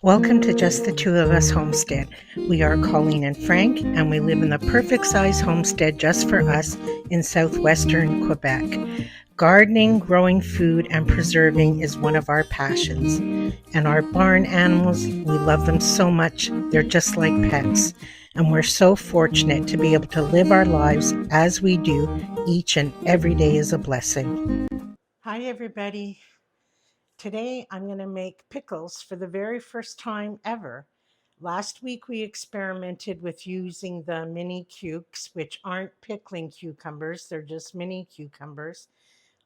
Welcome to Just the Two of Us Homestead. We are Colleen and Frank, and we live in the perfect size homestead just for us in southwestern Quebec. Gardening, growing food, and preserving is one of our passions. And our barn animals, we love them so much, they're just like pets. And we're so fortunate to be able to live our lives as we do. Each and every day is a blessing. Hi, everybody. Today I'm going to make pickles for the very first time ever. Last week we experimented with using the mini cukes, which aren't pickling cucumbers, they're just mini cucumbers.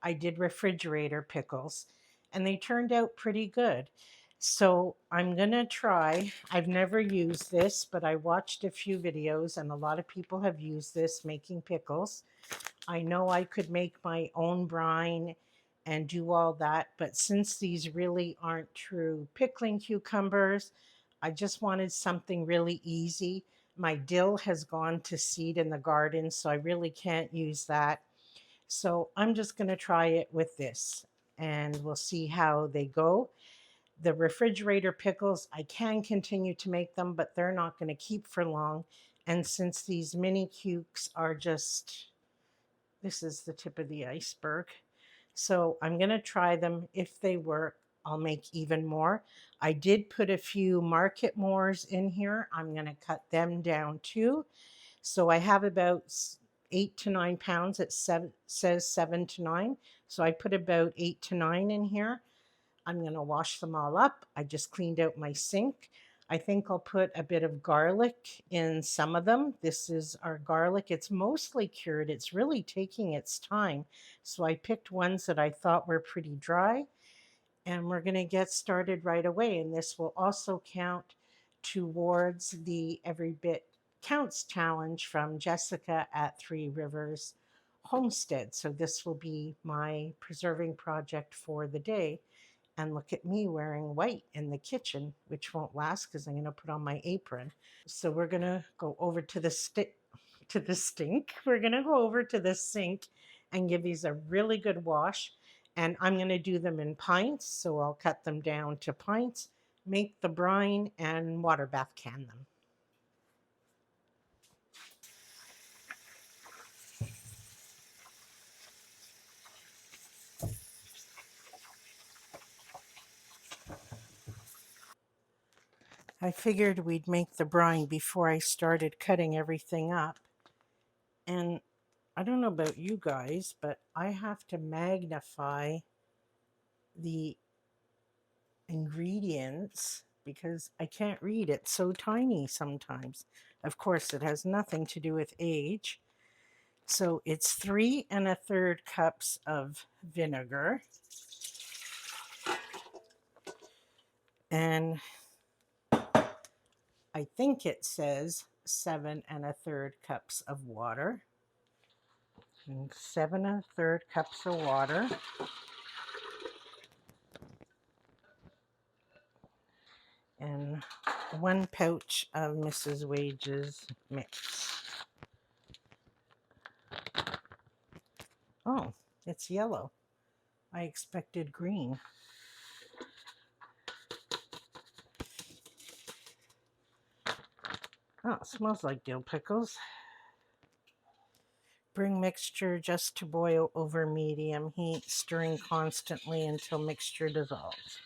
I did refrigerator pickles and they turned out pretty good. So I'm going to try. I've never used this, but I watched a few videos and a lot of people have used this making pickles. I know I could make my own brine and do all that, but since these really aren't true pickling cucumbers, I just wanted something really easy. My dill has gone to seed in the garden, so I really can't use that. So I'm just going to try it with this and we'll see how they go. The refrigerator pickles, I can continue to make them, but they're not going to keep for long. And since these mini cukes are just, this is the tip of the iceberg. So I'm going to try them. If they work, I'll make even more. I did put a few market mores in here. I'm going to cut them down too. So I have about 8 to 9 pounds. It says 7 to 9. So I put about 8 to 9 in here. I'm going to wash them all up. I just cleaned out my sink. I think I'll put a bit of garlic in some of them. This is our garlic. It's mostly cured. It's really taking its time. So I picked ones that I thought were pretty dry. And we're going to get started right away. And this will also count towards the Every Bit Counts challenge from Jessica at Three Rivers Homestead. So this will be my preserving project for the day. And look at me wearing white in the kitchen, which won't last because I'm going to put on my apron. So we're going to go over to the stink. We're going to go over to the sink and give these a really good wash. And I'm going to do them in pints. So I'll cut them down to pints, make the brine, and water bath can them. I figured we'd make the brine before I started cutting everything up. And I don't know about you guys, but I have to magnify the ingredients because I can't read. It's so tiny sometimes. Of course, it has nothing to do with age. So it's 3 1/3 cups of vinegar. And I think it says 7 1/3 cups of water. And 7 1/3 cups of water. And 1 pouch of Mrs. Wage's mix. Oh, it's yellow. I expected green. Oh, it smells like dill pickles. Bring mixture just to boil over medium heat, stirring constantly until mixture dissolves.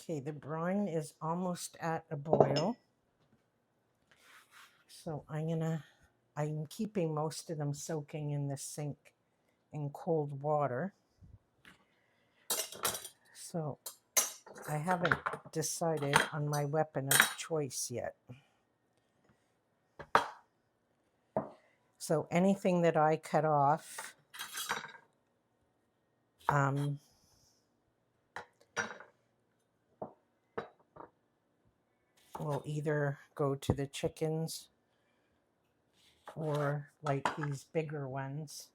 Okay, the brine is almost at a boil. So I'm keeping most of them soaking in the sink in cold water. So I haven't decided on my weapon of choice yet. So anything that I cut off, will either go to the chickens or like these bigger ones.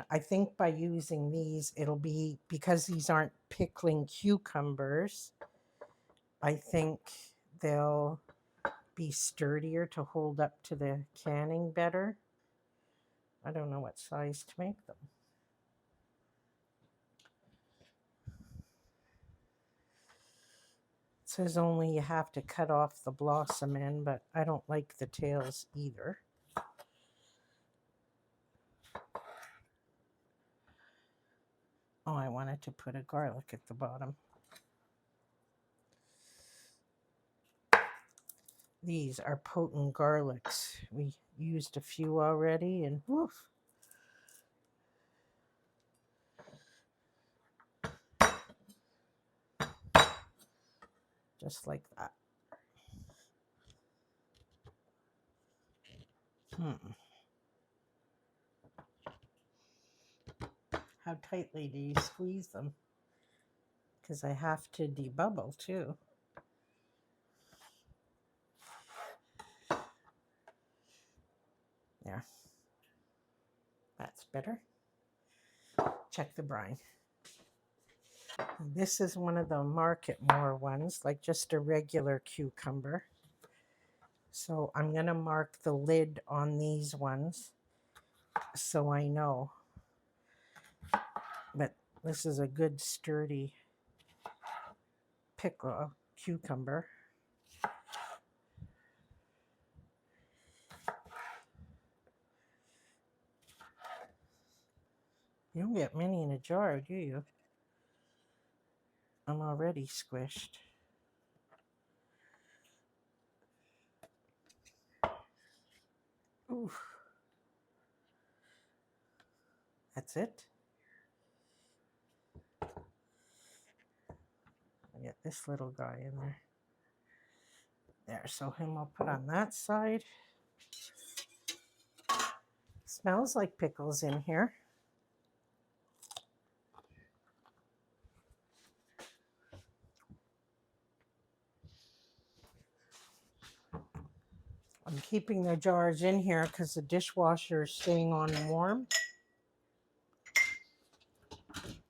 I think by using these, it'll be, because these aren't pickling cucumbers, I think they'll be sturdier to hold up to the canning better. I don't know what size to make them. says only you have to cut off the blossom end, but I don't like the tails either. Oh, I wanted to put a garlic at the bottom. These are potent garlics. We used a few already, and woof. Just like that. How tightly do you squeeze them? Because I have to debubble too. There. That's better. Check the brine. This is one of the Market More ones, like just a regular cucumber. So I'm going to mark the lid on these ones so I know. But this is a good sturdy pickle cucumber. You don't get many in a jar, do you? I'm already squished. Ooh. That's it. I get this little guy in there. There, so him I'll put on that side. Smells like pickles in here. I'm keeping the jars in here because the dishwasher is staying on warm.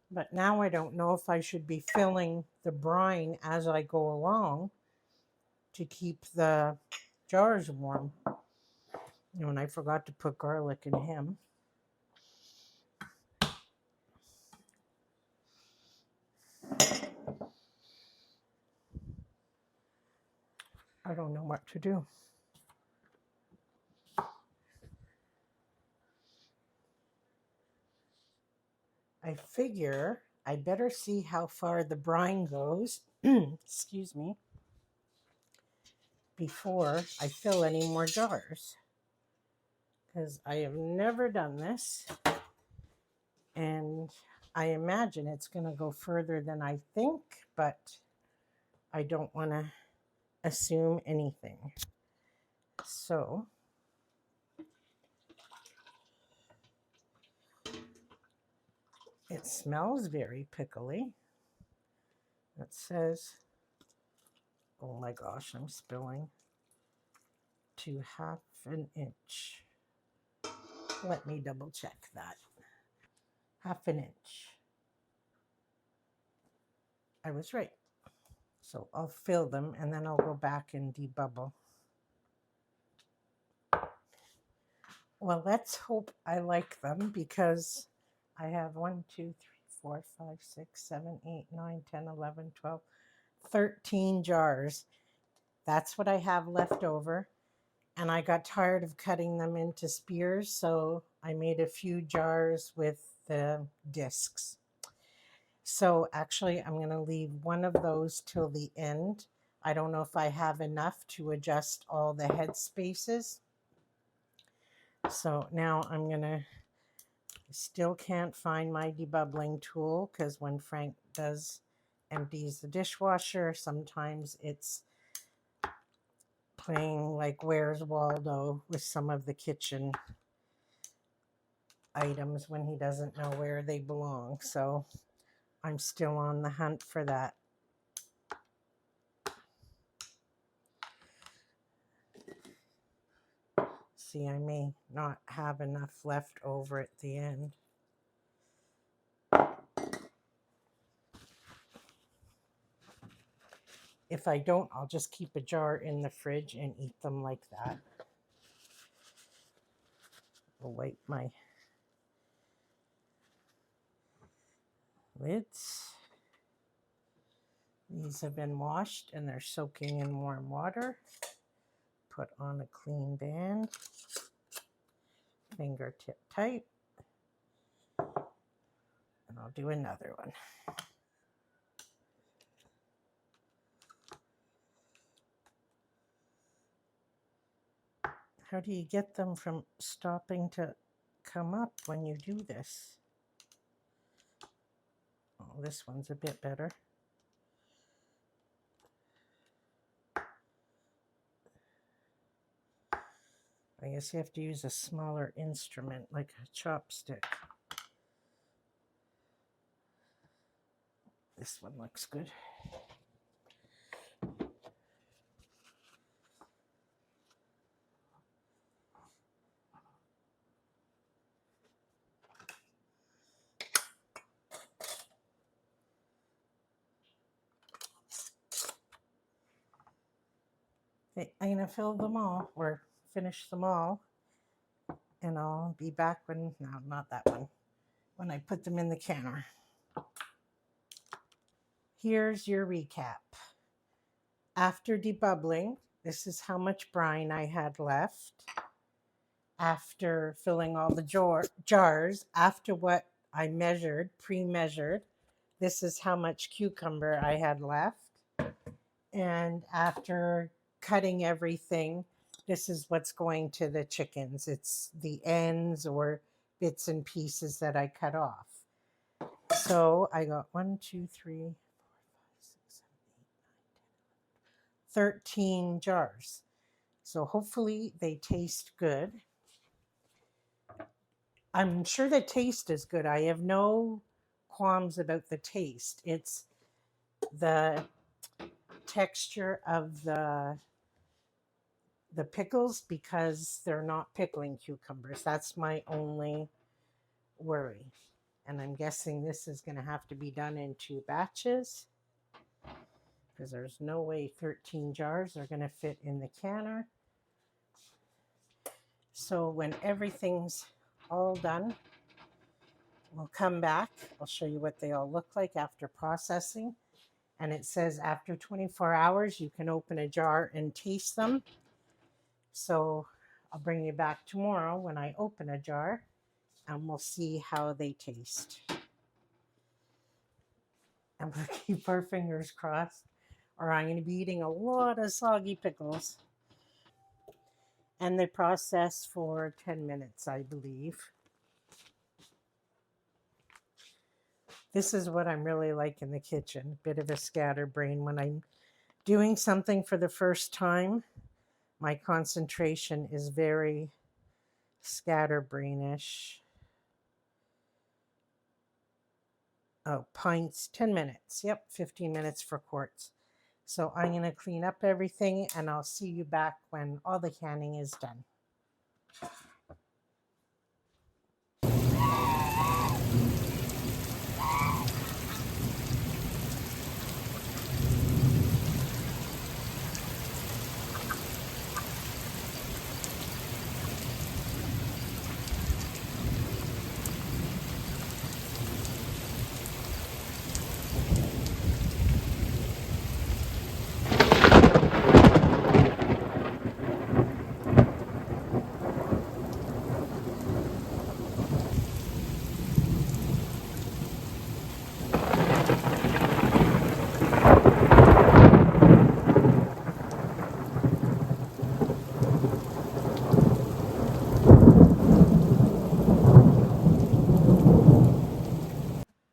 But now I don't know if I should be filling the brine as I go along to keep the jars warm. You know, and I forgot to put garlic in him. I don't know what to do. I figure I better see how far the brine goes, excuse me, before I fill any more jars. Because I have never done this, and I imagine it's going to go further than I think, but I don't want to assume anything. So it smells very pickly. It says, oh my gosh, I'm spilling, to half an inch. Let me double check that. Half an inch. I was right. So I'll fill them and then I'll go back and debubble. Well, let's hope I like them because I have 1, 2, 3, 4, 5, 6, 7, 8, 9, 10, 11, 12, 13 jars. That's what I have left over. And I got tired of cutting them into spears, so I made a few jars with the discs. So actually, I'm going to leave one of those till the end. I don't know if I have enough to adjust all the head spaces. So now I'm going to, still can't find my debubbling tool because when Frank empties the dishwasher, sometimes it's playing like Where's Waldo with some of the kitchen items when he doesn't know where they belong. So I'm still on the hunt for that. See, I may not have enough left over at the end. If I don't, I'll just keep a jar in the fridge and eat them like that. I'll wipe my lids. These have been washed and they're soaking in warm water. Put on a clean band, fingertip tight, and I'll do another one. How do you get them from stopping to come up when you do this? Oh, this one's a bit better. I guess you have to use a smaller instrument like a chopstick. This one looks good. Okay, I'm going to fill them all or finish them all, and I'll be back when, no, not that one, when I put them in the canner. Here's your recap. After debubbling, this is how much brine I had left. After filling all the jars, after what I measured, pre-measured, this is how much cucumber I had left. And after cutting everything, this is what's going to the chickens. It's the ends or bits and pieces that I cut off. So I got 1, 2, 3, 4, 5, 6, 7, 8, 9, 10, 13 jars. So hopefully they taste good. I'm sure the taste is good. I have no qualms about the taste. It's the texture of the pickles, because they're not pickling cucumbers. That's my only worry. And I'm guessing this is going to have to be done in 2 batches, because there's no way 13 jars are going to fit in the canner. So when everything's all done, we'll come back. I'll show you what they all look like after processing. And it says after 24 hours, you can open a jar and taste them. So I'll bring you back tomorrow when I open a jar, and we'll see how they taste. I'm going to keep our fingers crossed, or I'm going to be eating a lot of soggy pickles. And they process for 10 minutes, I believe. This is what I'm really like in the kitchen, a bit of a scatterbrain. When I'm doing something for the first time, my concentration is very scatterbrainish. Oh, pints, 10 minutes. Yep, 15 minutes for quarts. So I'm going to clean up everything, and I'll see you back when all the canning is done.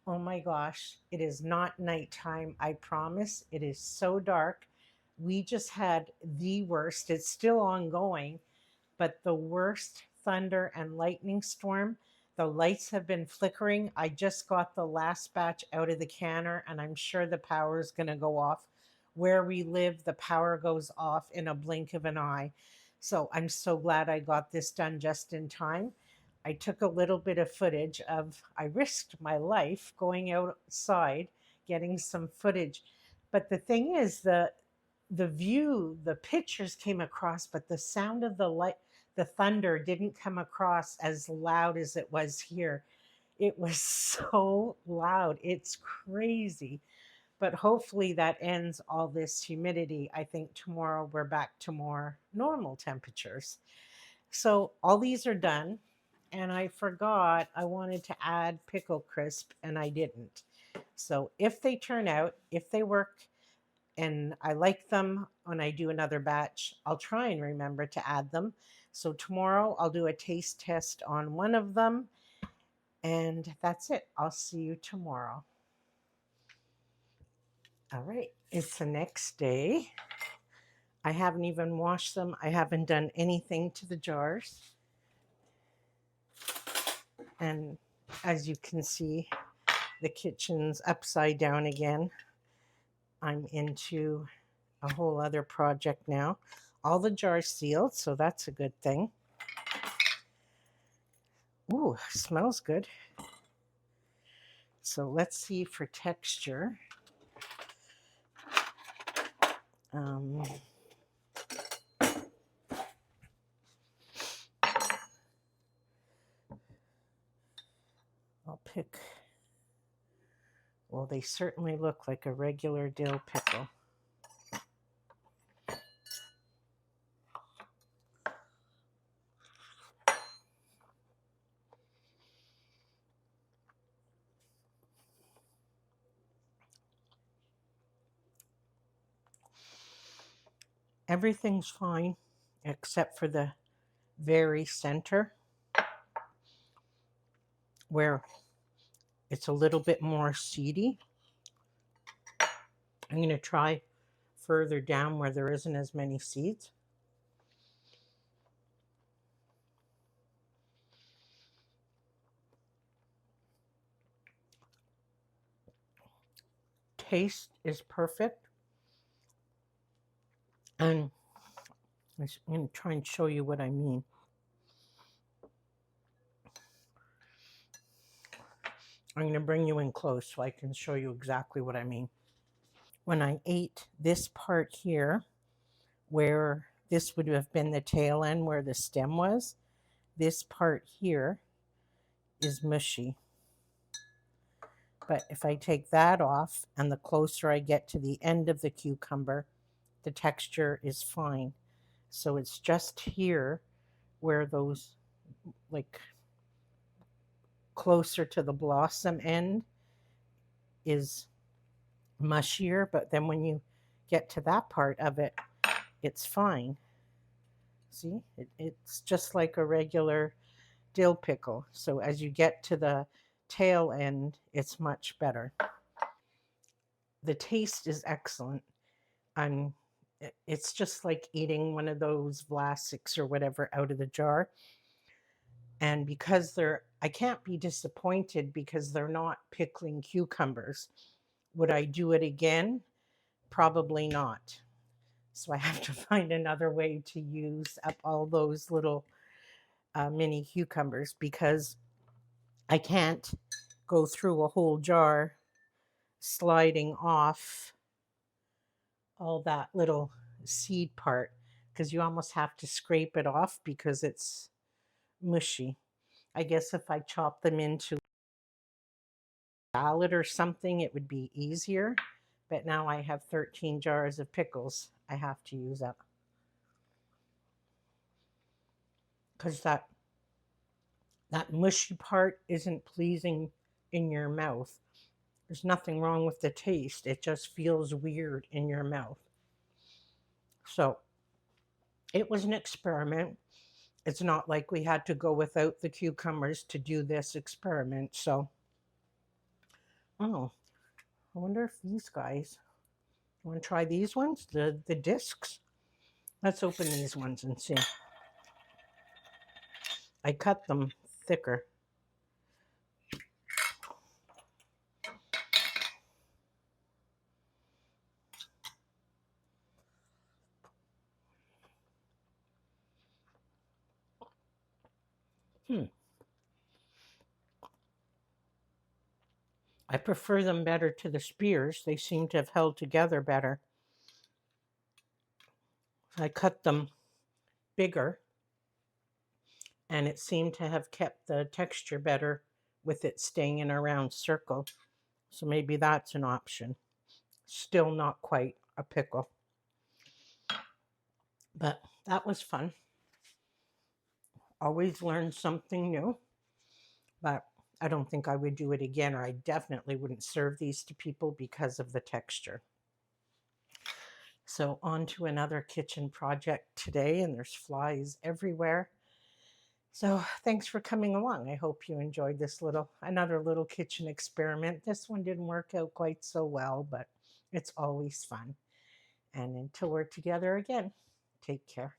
Oh my gosh, it is not nighttime, I promise. It is so dark. We just had the worst, it's still ongoing, but the worst thunder and lightning storm. The lights have been flickering. I just got the last batch out of the canner, and I'm sure the power is going to go off. Where we live, the power goes off in a blink of an eye. So I'm so glad I got this done just in time. I took a little bit of footage of, I risked my life going outside, getting some footage. But the thing is, the view, the pictures came across, but the sound of the thunder didn't come across as loud as it was here. It was so loud. It's crazy. But hopefully that ends all this humidity. I think tomorrow we're back to more normal temperatures. So all these are done. And I forgot I wanted to add pickle crisp and I didn't. So if they turn out, if they work and I like them when I do another batch, I'll try and remember to add them. So tomorrow I'll do a taste test on one of them. And that's it. I'll see you tomorrow. All right. It's the next day. I haven't even washed them. I haven't done anything to the jars. And as you can see, the kitchen's upside down again. I'm into a whole other project now. All the jars sealed, so that's a good thing. Ooh, smells good. So let's see for texture. Um, I'll pick, well, they certainly look like a regular dill pickle. Everything's fine except for the very center where it's a little bit more seedy. I'm going to try further down where there isn't as many seeds. Taste is perfect. And I'm going to try and show you what I mean. I'm going to bring you in close so I can show you exactly what I mean. When I ate this part here, where this would have been the tail end where the stem was, this part here is mushy. But if I take that off and the closer I get to the end of the cucumber, the texture is fine. So it's just here where those, like, closer to the blossom end is mushier, but then when you get to that part of it, it's fine. See, it's just like a regular dill pickle. So as you get to the tail end, it's much better. The taste is excellent. And it's just like eating one of those Vlasics or whatever out of the jar. And because I can't be disappointed because they're not pickling cucumbers. Would I do it again? Probably not. So I have to find another way to use up all those little mini cucumbers because I can't go through a whole jar sliding off all that little seed part because you almost have to scrape it off because it's mushy. I guess if I chop them into salad or something, it would be easier. But now I have 13 jars of pickles I have to use up. Because that mushy part isn't pleasing in your mouth. There's nothing wrong with the taste. It just feels weird in your mouth. So it was an experiment. It's not like we had to go without the cucumbers to do this experiment. So, oh, I wonder if these guys, want to try these ones? The discs? Let's open these ones and see. I cut them thicker. I prefer them better to the spears. They seem to have held together better. I cut them bigger, and it seemed to have kept the texture better with it staying in a round circle. So maybe that's an option. Still not quite a pickle. But that was fun. Always learn something new. But I don't think I would do it again, or I definitely wouldn't serve these to people because of the texture. So on to another kitchen project today, and there's flies everywhere. So thanks for coming along. I hope you enjoyed this another little kitchen experiment. This one didn't work out quite so well, but it's always fun. And until we're together again, take care.